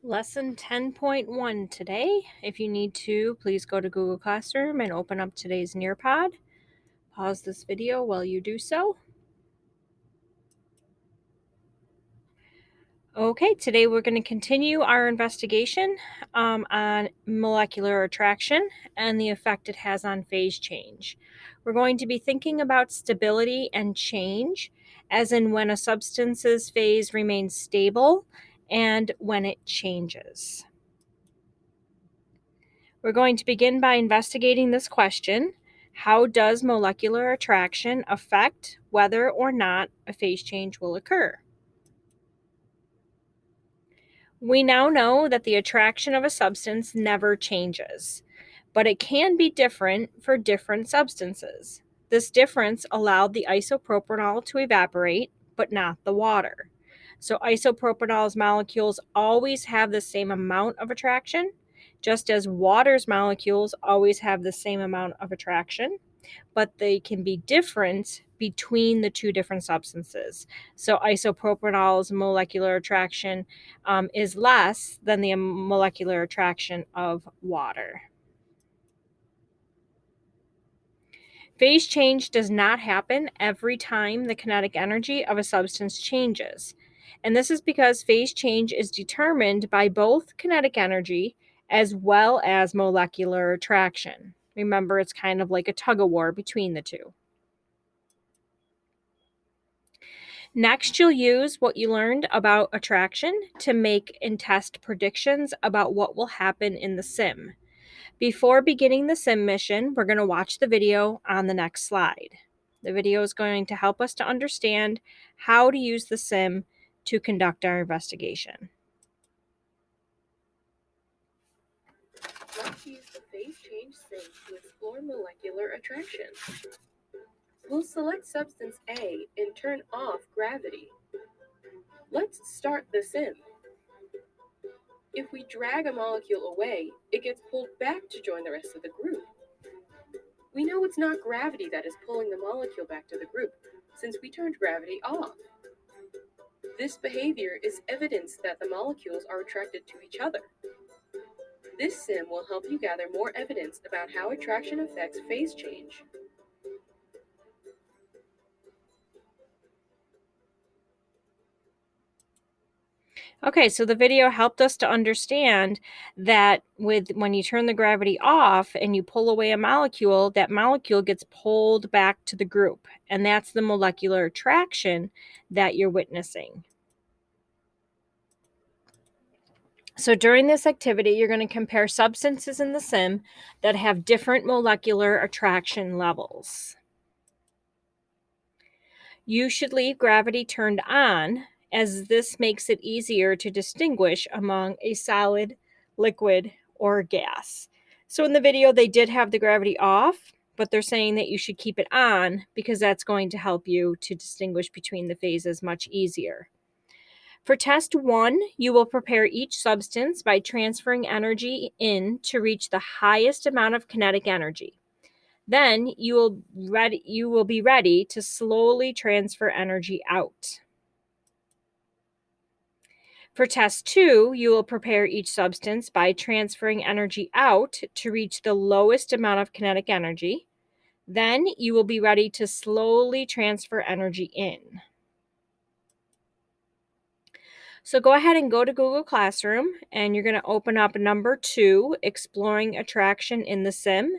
Lesson 10.1 today. If you need to, please go to Google Classroom and open up today's Nearpod. Pause this video while you do so. Okay, today we're going to continue our investigation on molecular attraction and the effect it has on phase change. We're going to be thinking about stability and change, as in when a substance's phase remains stable and when it changes. We're going to begin by investigating this question: how does molecular attraction affect whether or not a phase change will occur? We now know that the attraction of a substance never changes, but it can be different for different substances. This difference allowed the isopropanol to evaporate, but not the water. So isopropanol's molecules always have the same amount of attraction, just as water's molecules always have the same amount of attraction, but they can be different between the two different substances. So isopropanol's molecular attraction is less than the molecular attraction of water. Phase change does not happen every time the kinetic energy of a substance changes. And this is because phase change is determined by both kinetic energy as well as molecular attraction. Remember, it's kind of like a tug of war between the two. Next, you'll use what you learned about attraction to make and test predictions about what will happen in the sim. Before beginning the sim mission, we're going to watch the video on the next slide. The video is going to help us to understand how to use the sim to conduct our investigation. Let's use the phase change sim to explore molecular attraction. We'll select substance A and turn off gravity. Let's start the sim. If we drag a molecule away, it gets pulled back to join the rest of the group. We know it's not gravity that is pulling the molecule back to the group, since we turned gravity off. This behavior is evidence that the molecules are attracted to each other. This sim will help you gather more evidence about how attraction affects phase change. Okay, so the video helped us to understand that when you turn the gravity off and you pull away a molecule, that molecule gets pulled back to the group, and that's the molecular attraction that you're witnessing. So during this activity, you're going to compare substances in the sim that have different molecular attraction levels. You should leave gravity turned on, as this makes it easier to distinguish among a solid, liquid, or gas. So in the video, they did have the gravity off, but they're saying that you should keep it on because that's going to help you to distinguish between the phases much easier. For test 1, you will prepare each substance by transferring energy in to reach the highest amount of kinetic energy. Then you will be ready to slowly transfer energy out. For test 2, you will prepare each substance by transferring energy out to reach the lowest amount of kinetic energy. Then you will be ready to slowly transfer energy in. So go ahead and go to Google Classroom, and you're going to open up number 2, Exploring Attraction in the Sim.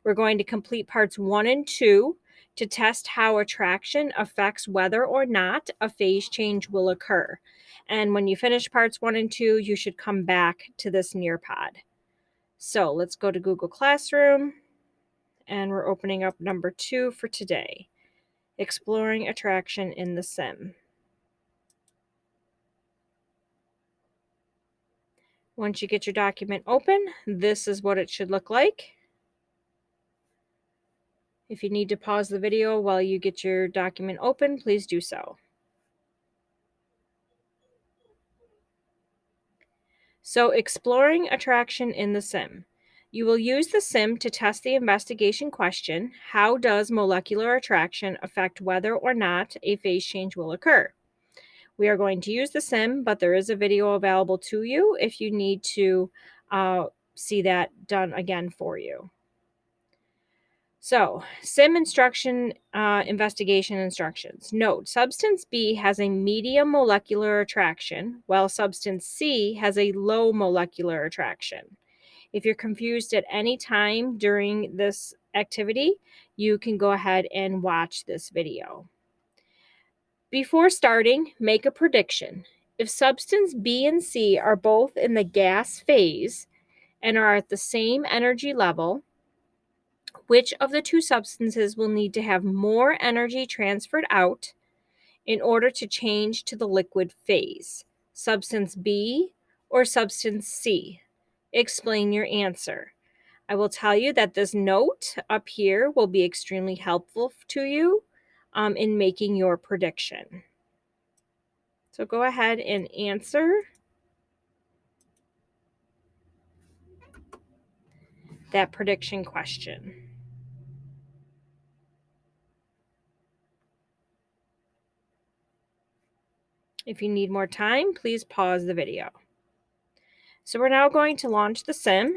We're going to complete parts 1 and 2 to test how attraction affects whether or not a phase change will occur. And when you finish parts 1 and 2, you should come back to this Nearpod. So let's go to Google Classroom, and we're opening up number 2 for today, Exploring Attraction in the Sim. Once you get your document open, this is what it should look like. If you need to pause the video while you get your document open, please do so. So, exploring attraction in the sim. You will use the sim to test the investigation question: how does molecular attraction affect whether or not a phase change will occur? We are going to use the sim, but there is a video available to you if you need to see that done again for you. So, sim instruction, investigation instructions. Note, substance B has a medium molecular attraction, while substance C has a low molecular attraction. If you're confused at any time during this activity, you can go ahead and watch this video. Before starting, make a prediction. If substance B and C are both in the gas phase and are at the same energy level, which of the two substances will need to have more energy transferred out in order to change to the liquid phase? Substance B or substance C? Explain your answer. I will tell you that this note up here will be extremely helpful to you in making your prediction. So go ahead and answer that prediction question. If you need more time, please pause the video. So we're now going to launch the sim.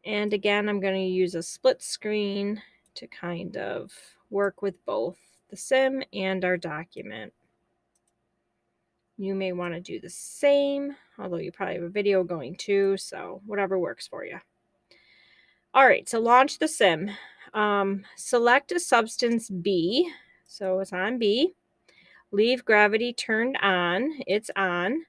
And again, I'm going to use a split screen to kind of work with both the sim and our document. You may want to do the same, although you probably have a video going too, so whatever works for you. All right, so launch the sim. Select a substance B, so it's on B. Leave gravity turned on, it's on.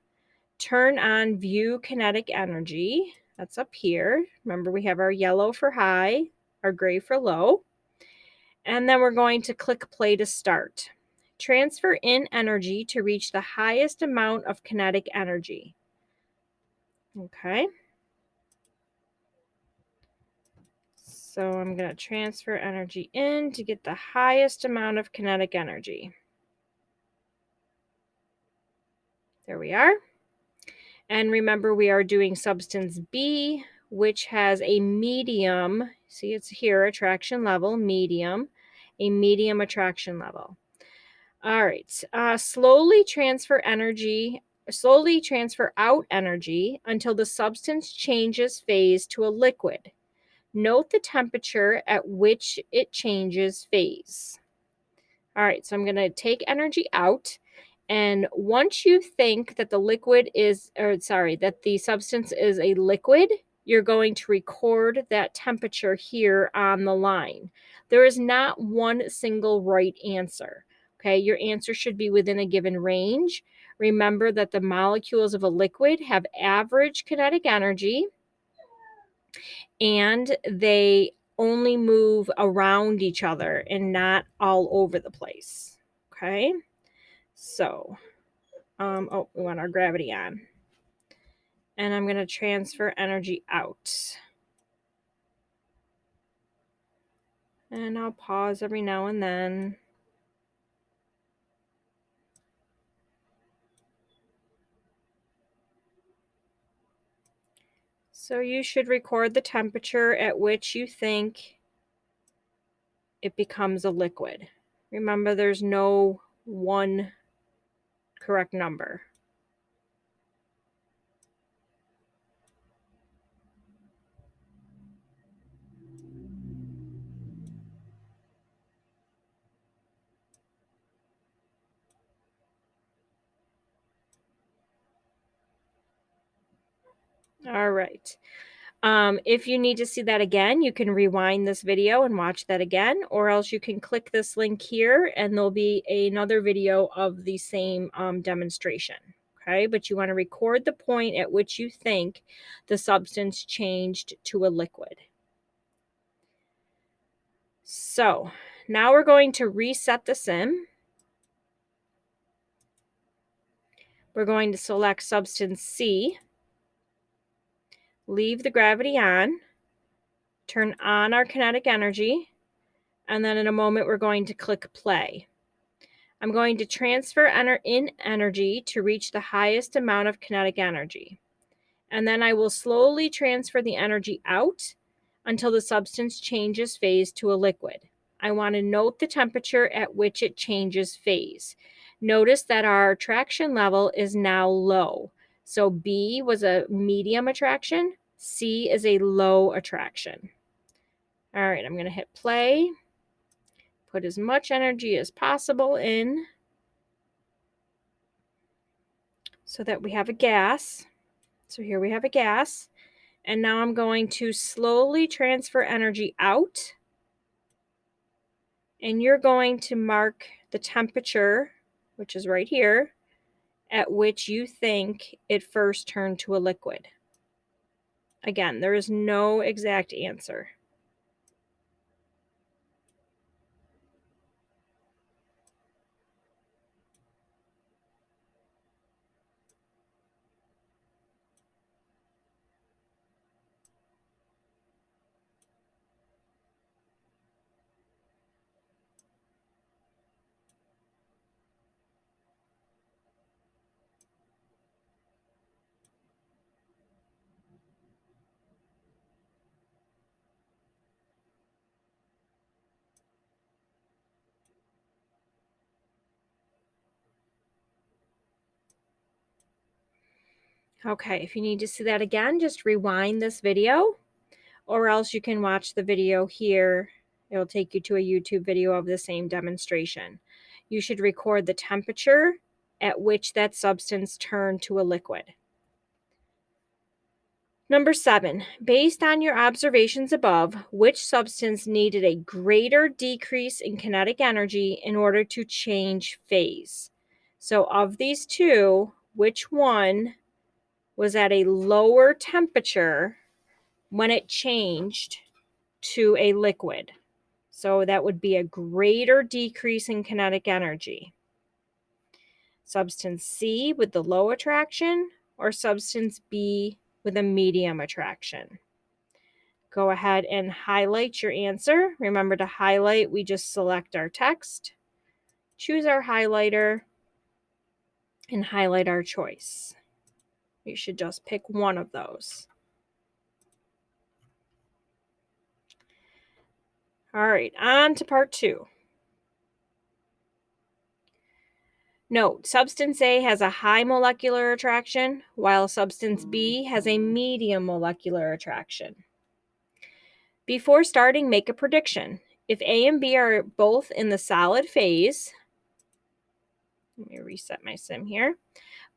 Turn on view kinetic energy, that's up here. Remember, we have our yellow for high, our gray for low. And then we're going to click play to start. Transfer in energy to reach the highest amount of kinetic energy. Okay. So I'm going to transfer energy in to get the highest amount of kinetic energy. There we are. And remember, we are doing substance B, which has a medium, see it's here, attraction level, medium, a medium attraction level. All right, slowly transfer out energy until the substance changes phase to a liquid. Note the temperature at which it changes phase. All right, so I'm going to take energy out. And once you think that that the substance is a liquid, you're going to record that temperature here on the line. There is not one single right answer. Okay, your answer should be within a given range. Remember that the molecules of a liquid have average kinetic energy and they only move around each other and not all over the place. Okay, so, we want our gravity on. And I'm going to transfer energy out. And I'll pause every now and then. So you should record the temperature at which you think it becomes a liquid. Remember, there's no one correct number. All right. If you need to see that again, you can rewind this video and watch that again, or else you can click this link here and there'll be another video of the same demonstration. Okay, but you want to record the point at which you think the substance changed to a liquid. So now we're going to reset the sim. We're going to select substance C, leave the gravity on, turn on our kinetic energy, and then in a moment we're going to click play. I'm going to transfer in energy to reach the highest amount of kinetic energy. And then I will slowly transfer the energy out until the substance changes phase to a liquid. I want to note the temperature at which it changes phase. Notice that our attraction level is now low. So B was a medium attraction. C is a low attraction. All right, I'm going to hit play. Put as much energy as possible in so that we have a gas. So here we have a gas. And now I'm going to slowly transfer energy out. And you're going to mark the temperature, which is right here, at which you think it first turned to a liquid. Again, there is no exact answer. Okay, if you need to see that again, just rewind this video, or else you can watch the video here. It'll take you to a YouTube video of the same demonstration. You should record the temperature at which that substance turned to a liquid. Number 7, based on your observations above, which substance needed a greater decrease in kinetic energy in order to change phase? So of these two, which one was at a lower temperature when it changed to a liquid? So that would be a greater decrease in kinetic energy. Substance C with the low attraction or substance B with a medium attraction? Go ahead and highlight your answer. Remember to highlight, we just select our text, choose our highlighter, and highlight our choice. You should just pick one of those. All right, on to part 2. Note, substance A has a high molecular attraction, while substance B has a medium molecular attraction. Before starting, make a prediction. If A and B are both in the solid phase, let me reset my sim here,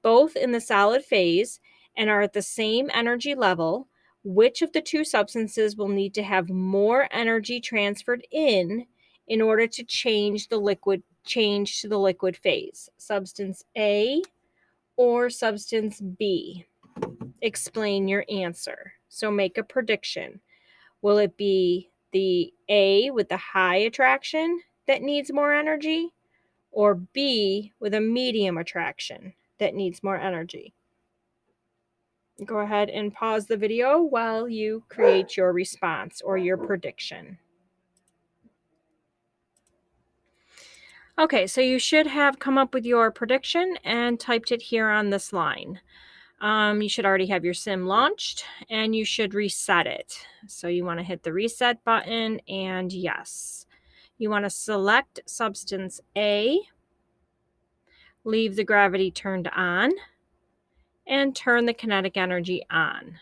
both in the solid phase and are at the same energy level, which of the two substances will need to have more energy transferred in order to change to the liquid phase? Substance A or substance B? Explain your answer. So make a prediction. Will it be the A with the high attraction that needs more energy, or B with a medium attraction that needs more energy? Go ahead and pause the video while you create your response or your prediction. Okay, so you should have come up with your prediction and typed it here on this line. You should already have your sim launched and you should reset it. So you want to hit the reset button and yes. You want to select substance A, leave the gravity turned on, and turn the kinetic energy on.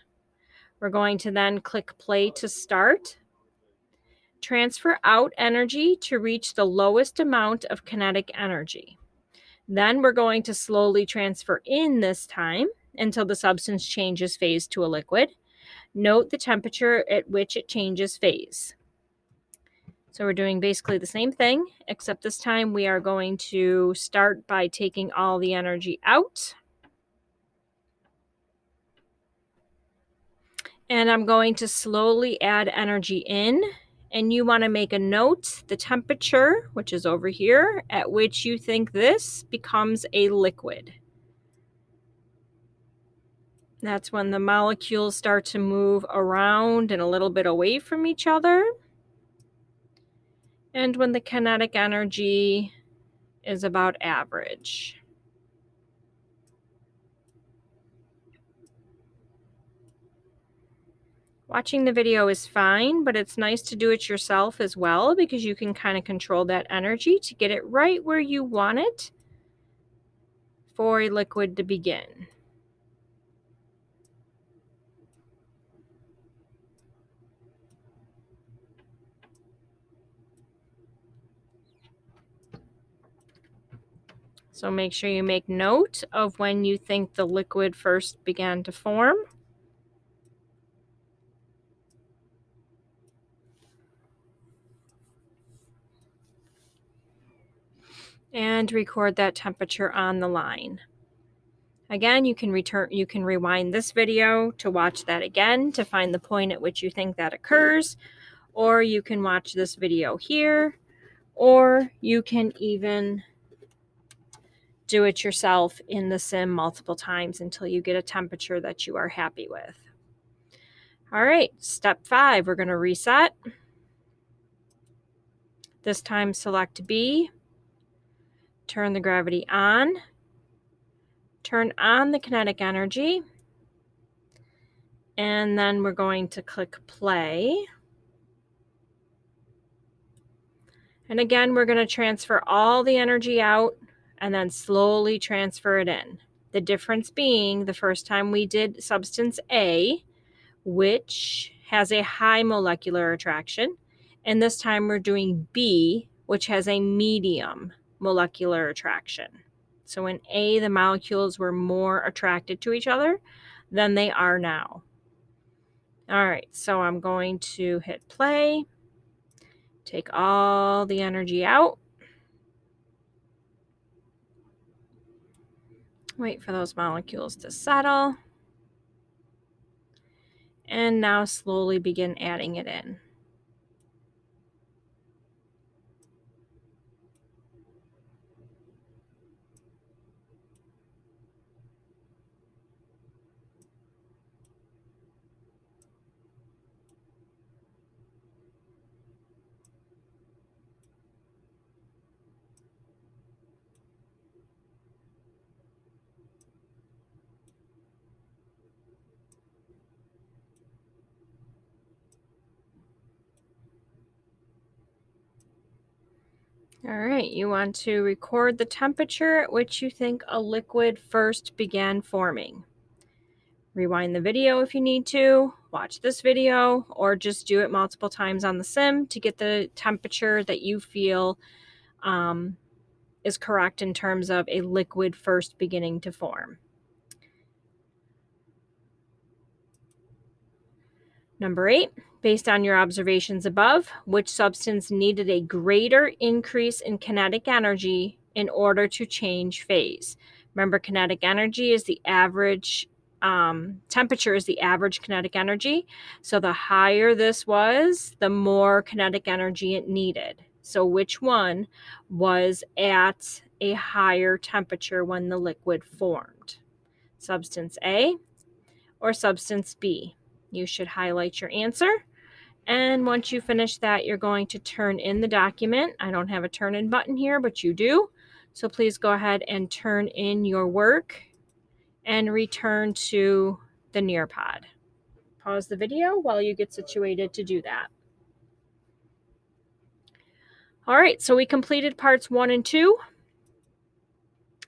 We're going to then click play to start. Transfer out energy to reach the lowest amount of kinetic energy. Then we're going to slowly transfer in this time until the substance changes phase to a liquid. Note the temperature at which it changes phase. So we're doing basically the same thing, except this time we are going to start by taking all the energy out. And I'm going to slowly add energy in. And you want to make a note, the temperature, which is over here, at which you think this becomes a liquid. That's when the molecules start to move around and a little bit away from each other. And when the kinetic energy is about average. Watching the video is fine, but it's nice to do it yourself as well because you can kind of control that energy to get it right where you want it. for a liquid to begin. So make sure you make note of when you think the liquid first began to form. And record that temperature on the line. Again, you can rewind this video to watch that again to find the point at which you think that occurs, or you can watch this video here, or you can even do it yourself in the sim multiple times until you get a temperature that you are happy with. All right, step 5, we're going to reset. This time select B, turn the gravity on, turn on the kinetic energy, and then we're going to click play. And again, we're going to transfer all the energy out and then slowly transfer it in. The difference being the first time we did substance A, which has a high molecular attraction, and this time we're doing B, which has a medium molecular attraction. So in A, the molecules were more attracted to each other than they are now. All right, so I'm going to hit play, take all the energy out, wait for those molecules to settle, and now slowly begin adding it in. All right, you want to record the temperature at which you think a liquid first began forming. Rewind the video if you need to, watch this video, or just do it multiple times on the sim to get the temperature that you feel is correct in terms of a liquid first beginning to form. Number 8, based on your observations above, which substance needed a greater increase in kinetic energy in order to change phase? Remember, kinetic energy is the average, temperature is the average kinetic energy. So the higher this was, the more kinetic energy it needed. So which one was at a higher temperature when the liquid formed? Substance A or substance B? You should highlight your answer. And once you finish that, you're going to turn in the document. I don't have a turn in button here, but you do. So please go ahead and turn in your work and return to the Nearpod. Pause the video while you get situated to do that. All right, so we completed parts 1 and 2.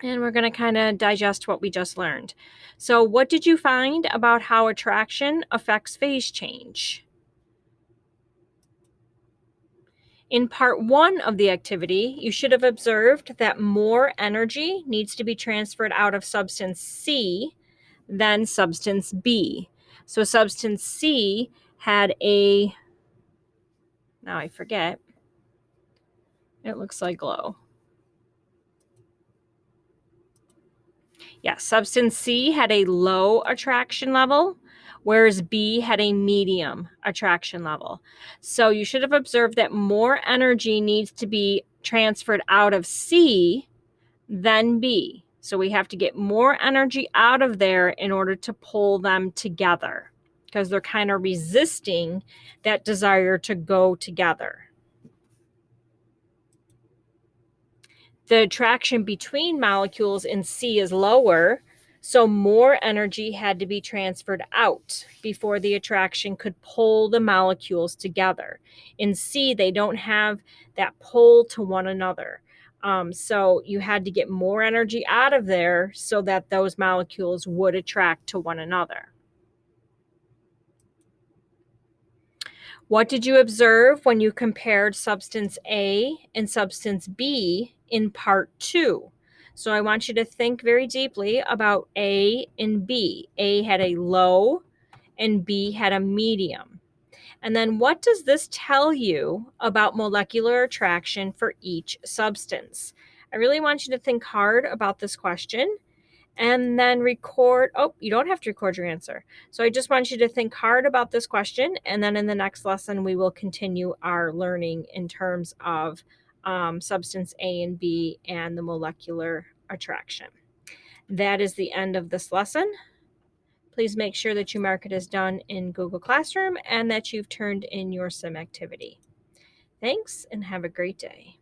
And we're going to kind of digest what we just learned. So what did you find about how attraction affects phase change? In part 1 of the activity, you should have observed that more energy needs to be transferred out of substance C than substance B. So substance C had a, now I forget, it looks like glow. Yeah, substance C had a low attraction level, whereas B had a medium attraction level. So you should have observed that more energy needs to be transferred out of C than B. So we have to get more energy out of there in order to pull them together because they're kind of resisting that desire to go together. The attraction between molecules in C is lower, so more energy had to be transferred out before the attraction could pull the molecules together. In C, they don't have that pull to one another. So you had to get more energy out of there so that those molecules would attract to one another. What did you observe when you compared substance A and substance B in part 2? So I want you to think very deeply about A and B. A had a low and B had a medium. And then what does this tell you about molecular attraction for each substance? I really want you to think hard about this question and then record. Oh, you don't have to record your answer. So I just want you to think hard about this question. And then in the next lesson, we will continue our learning in terms of substance A and B and the molecular attraction. That is the end of this lesson. Please make sure that you mark it as done in Google Classroom and that you've turned in your sim activity. Thanks and have a great day.